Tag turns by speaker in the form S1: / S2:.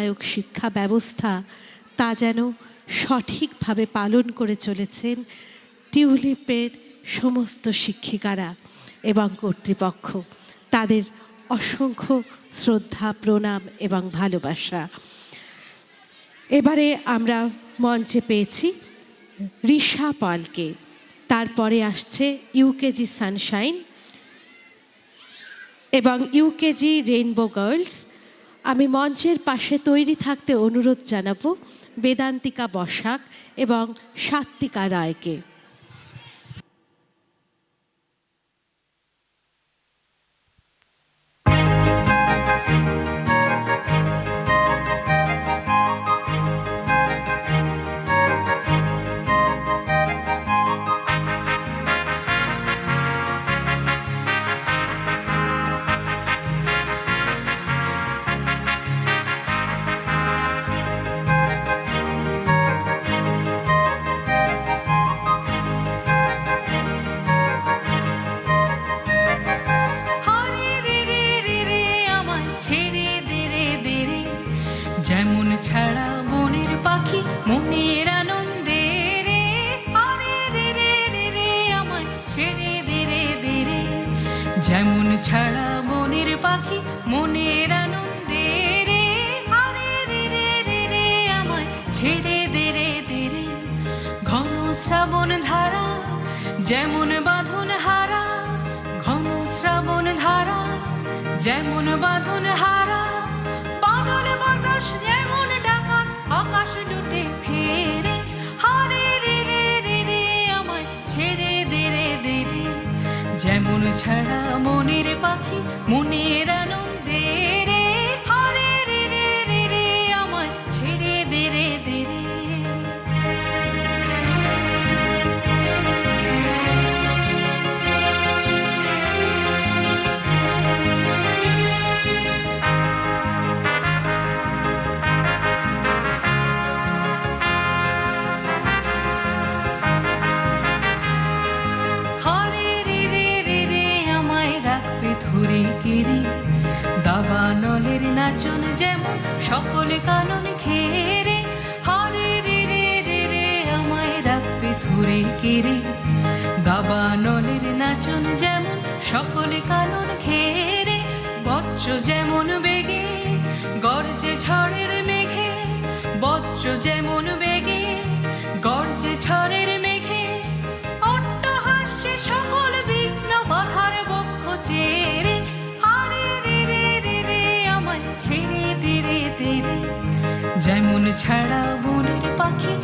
S1: সাম্প্রদায়িক শিক্ষা ব্যবস্থা তা যেন সঠিকভাবে পালন করে চলেছেন টিউলিপের সমস্ত শিক্ষিকারা এবং কর্তৃপক্ষ। তাদের অসংখ্য শ্রদ্ধা, প্রণাম এবং ভালোবাসা। এবারে আমরা মঞ্চে পেয়েছি রিশা পালকে, তারপরে আসছে ইউকেজি সানশাইন এবং ইউকেজি রেইনবো গার্লস। আমি মঞ্চের পাশে তৈরি থাকতে অনুরোধ জানাবো বেদান্তিকা বসাক এবং সাত্বিকা রায়কে।
S2: যেমন ছাড়া বনের পাখি মনের আনন্দে রে, আরে রে রে রে রে আমায় ছেড়ে দে রে দে রে। যেমন ছাড়া বনের পাখি মনের আনন্দে রে, আরে রে রে রে রে আমায় ছেড়ে দে রে দে রে। ঘন শ্রাবণ ধারা যেমন বাঁধন হারা, ঘন শ্রাবণ ধারা যেমন বাঁধন হারা, বাদল বাতাস যেমন ডাকা আকাশ লুটে ফেরে, হারে রে রে রে রে আমায় ছেড়ে দে রে দে রে। যেমন ছাড়া মনের পাখি মনের আনন্দে রে, হারে রে রে রে রে আমায় ছেড়ে দে রে দে রে। ধরে কিরে দাবানলের নাচন যেমন সকল কানন খেরে, হারে রে রে রে রে আমায় রাখবে ধরে কিরে। দাবানলের নাচন যেমন সকল কানন খেরে, বজ্র যেমন বেগে গর্জে ঝড়ের মেঘে, বজ্র যেমন বেগে গর্জে ঝড়ের মেঘে, অট্টহাস্যে সকল বিঘ্ন বাধার বক্ষ চেরে, হারে রে রে রে রে আমায় ছেড়ে দে রে দে রে। যেমন ছাড়া বনের পাখি